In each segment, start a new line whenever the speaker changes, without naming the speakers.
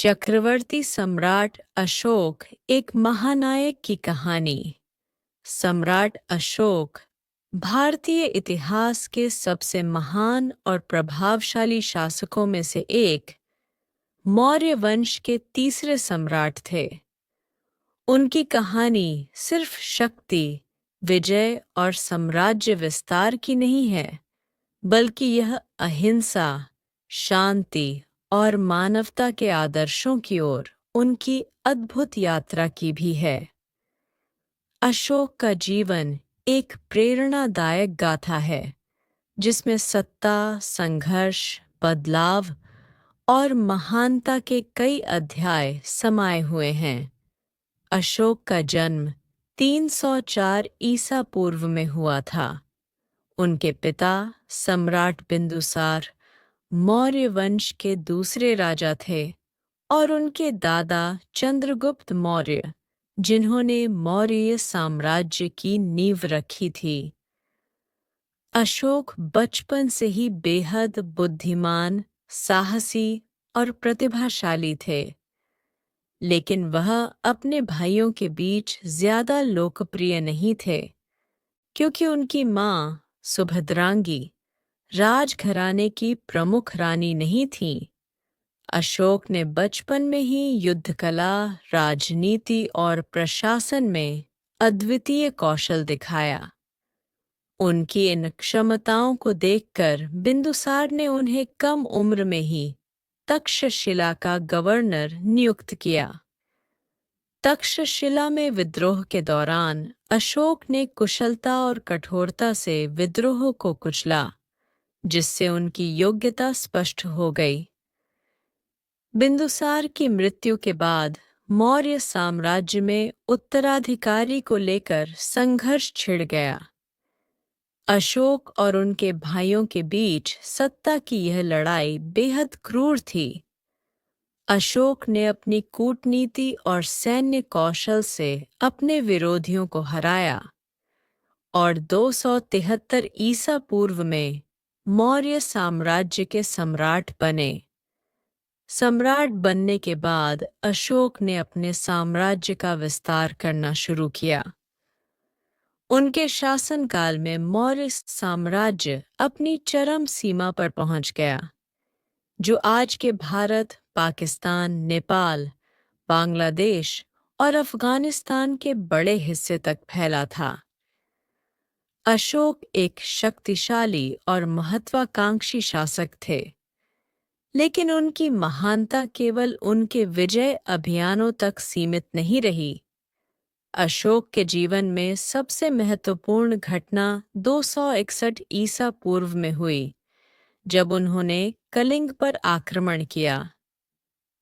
चक्रवर्ती सम्राट अशोक एक महानायक की कहानी। सम्राट अशोक भारतीय इतिहास के सबसे महान और प्रभावशाली शासकों में से एक, मौर्य वंश के तीसरे सम्राट थे। उनकी कहानी सिर्फ शक्ति, विजय और साम्राज्य विस्तार की नहीं है, बल्कि यह अहिंसा, शांति और मानवता के आदर्शों की ओर उनकी अद्भुत यात्रा की भी है। अशोक का जीवन एक प्रेरणादायक गाथा है, जिसमें सत्ता, संघर्ष, बदलाव और महानता के कई अध्याय समाये हुए हैं। अशोक का जन्म 304 ईसा पूर्व में हुआ था। उनके पिता सम्राट बिंदुसार मौर्य वंश के दूसरे राजा थे और उनके दादा चंद्रगुप्त मौर्य, जिन्होंने मौर्य साम्राज्य की नींव रखी थी। अशोक बचपन से ही बेहद बुद्धिमान, साहसी और प्रतिभाशाली थे, लेकिन वह अपने भाइयों के बीच ज्यादा लोकप्रिय नहीं थे, क्योंकि उनकी मां सुभद्रांगी राजघराने की प्रमुख रानी नहीं थीं। अशोक ने बचपन में ही युद्ध कला, राजनीति और प्रशासन में अद्वितीय कौशल दिखाया। उनकी इन क्षमताओं को देखकर बिंदुसार ने उन्हें कम उम्र में ही तक्षशिला का गवर्नर नियुक्त किया। तक्षशिला में विद्रोह के दौरान अशोक ने कुशलता और कठोरता से विद्रोह को कुचला, जिससे उनकी योग्यता स्पष्ट हो गई। बिंदुसार की मृत्यु के बाद मौर्य साम्राज्य में उत्तराधिकारी को लेकर संघर्ष छिड़ गया। अशोक और उनके भाइयों के बीच सत्ता की यह लड़ाई बेहद क्रूर थी। अशोक ने अपनी कूटनीति और सैन्य कौशल से अपने विरोधियों को हराया और 273 ईसा पूर्व में मौर्य साम्राज्य के सम्राट बने। सम्राट बनने के बाद अशोक ने अपने साम्राज्य का विस्तार करना शुरू किया। उनके शासनकाल में मौर्य साम्राज्य अपनी चरम सीमा पर पहुंच गया, जो आज के भारत, पाकिस्तान, नेपाल, बांग्लादेश और अफगानिस्तान के बड़े हिस्से तक फैला था। अशोक एक शक्तिशाली और महत्वाकांक्षी शासक थे, लेकिन उनकी महानता केवल उनके विजय अभियानों तक सीमित नहीं रही। अशोक के जीवन में सबसे महत्वपूर्ण घटना 261 ईसा पूर्व में हुई, जब उन्होंने कलिंग पर आक्रमण किया।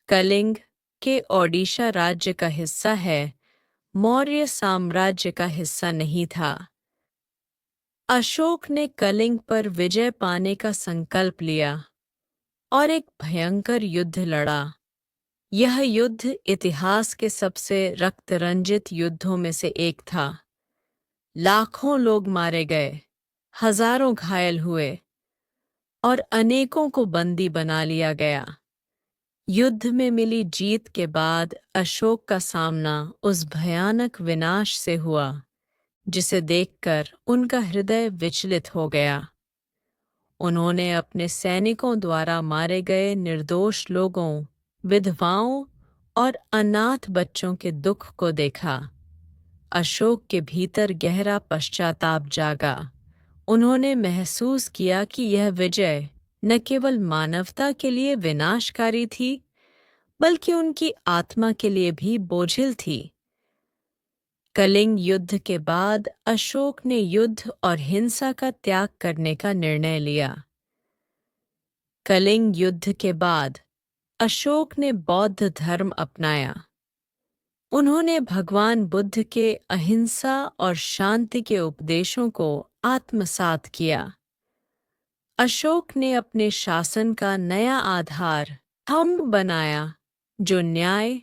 कलिंग के ओडिशा राज्य का हिस्सा है, मौर्य साम्राज्य का हिस्सा नहीं था। अशोक ने कलिंग पर विजय पाने का संकल्प लिया और एक भयंकर युद्ध लड़ा। यह युद्ध इतिहास के सबसे रक्तरंजित युद्धों में से एक था। लाखों लोग मारे गए, हजारों घायल हुए और अनेकों को बंदी बना लिया गया। युद्ध में मिली जीत के बाद अशोक का सामना उस भयानक विनाश से हुआ, जिसे देखकर उनका हृदय विचलित हो गया। उन्होंने अपने सैनिकों द्वारा मारे गए निर्दोष लोगों, विधवाओं और अनाथ बच्चों के दुख को देखा। अशोक के भीतर गहरा पश्चाताप जागा। उन्होंने महसूस किया कि यह विजय न केवल मानवता के लिए विनाशकारी थी, बल्कि उनकी आत्मा के लिए भी बोझिल थी। कलिंग युद्ध के बाद अशोक ने युद्ध और हिंसा का त्याग करने का निर्णय लिया। कलिंग युद्ध के बाद अशोक ने बौद्ध धर्म अपनाया। उन्होंने भगवान बुद्ध के अहिंसा और शांति के उपदेशों को आत्मसात किया। अशोक ने अपने शासन का नया आधार स्तंभ बनाया, जो न्याय,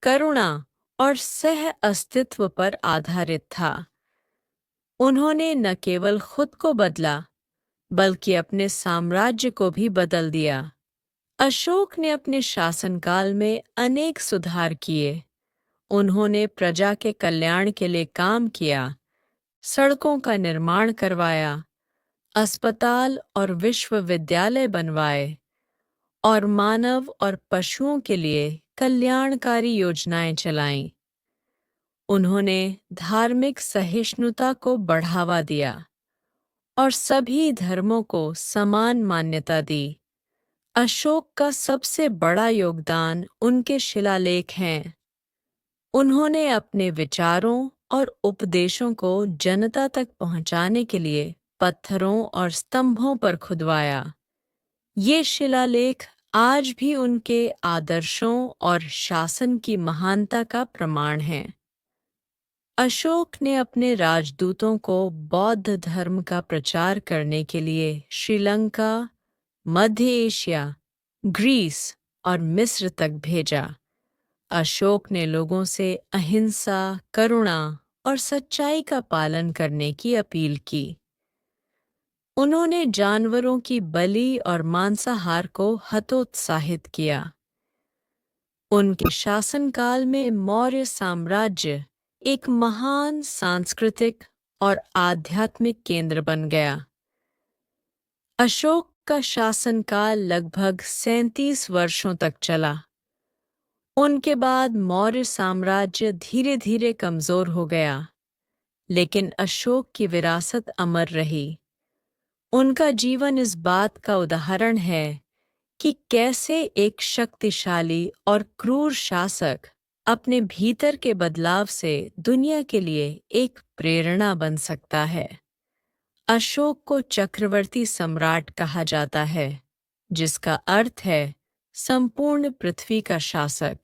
करुणा और सह अस्तित्व पर आधारित था। उन्होंने न केवल खुद को बदला, बल्कि अपने साम्राज्य को भी बदल दिया। अशोक ने अपने शासनकाल में अनेक सुधार किए। उन्होंने प्रजा के कल्याण के लिए काम किया, सड़कों का निर्माण करवाया, अस्पताल और विश्वविद्यालय बनवाए और मानव और पशुओं के लिए कल्याणकारी योजनाएं चलाईं। उन्होंने धार्मिक सहिष्णुता को बढ़ावा दिया और सभी धर्मों को समान मान्यता दी। अशोक का सबसे बड़ा योगदान उनके शिलालेख हैं। उन्होंने अपने विचारों और उपदेशों को जनता तक पहुंचाने के लिए पत्थरों और स्तंभों पर खुदवाया। ये शिलालेख आज भी उनके आदर्शों और शासन की महानता का प्रमाण हैं। अशोक ने अपने राजदूतों को बौद्ध धर्म का प्रचार करने के लिए श्रीलंका, मध्य एशिया, ग्रीस और मिस्र तक भेजा। अशोक ने लोगों से अहिंसा, करुणा और सच्चाई का पालन करने की अपील की। उन्होंने जानवरों की बलि और मांसाहार को हतोत्साहित किया। उनके शासनकाल में मौर्य साम्राज्य एक महान सांस्कृतिक और आध्यात्मिक केंद्र बन गया। अशोक का शासनकाल लगभग 37 वर्षों तक चला। उनके बाद मौर्य साम्राज्य धीरे धीरे कमजोर हो गया, लेकिन अशोक की विरासत अमर रही। उनका जीवन इस बात का उदाहरण है कि कैसे एक शक्तिशाली और क्रूर शासक अपने भीतर के बदलाव से दुनिया के लिए एक प्रेरणा बन सकता है। अशोक को चक्रवर्ती सम्राट कहा जाता है, जिसका अर्थ है संपूर्ण पृथ्वी का शासक।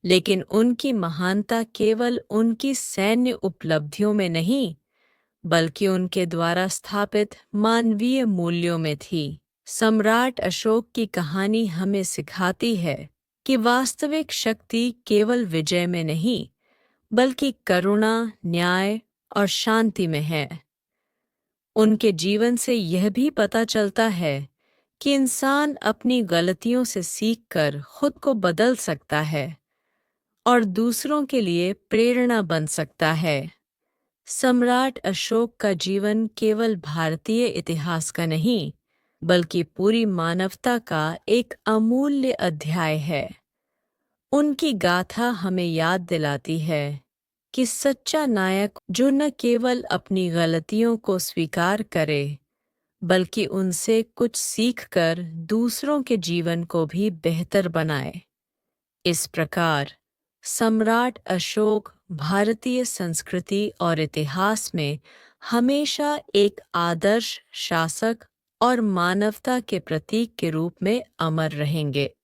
लेकिन उनकी महानता केवल उनकी सैन्य उपलब्धियों में नहीं, बल्कि उनके द्वारा स्थापित मानवीय मूल्यों में थी। सम्राट अशोक की कहानी हमें सिखाती है कि वास्तविक शक्ति केवल विजय में नहीं, बल्कि करुणा, न्याय और शांति में है। उनके जीवन से यह भी पता चलता है कि इंसान अपनी गलतियों से सीखकर खुद को बदल सकता है और दूसरों के लिए प्रेरणा बन सकता है। सम्राट अशोक का जीवन केवल भारतीय इतिहास का नहीं, बल्कि पूरी मानवता का एक अमूल्य अध्याय है। उनकी गाथा हमें याद दिलाती है कि सच्चा नायक जो न केवल अपनी गलतियों को स्वीकार करे, बल्कि उनसे कुछ सीखकर दूसरों के जीवन को भी बेहतर बनाए। इस प्रकार सम्राट अशोक भारतीय संस्कृति और इतिहास में हमेशा एक आदर्श शासक और मानवता के प्रतीक के रूप में अमर रहेंगे।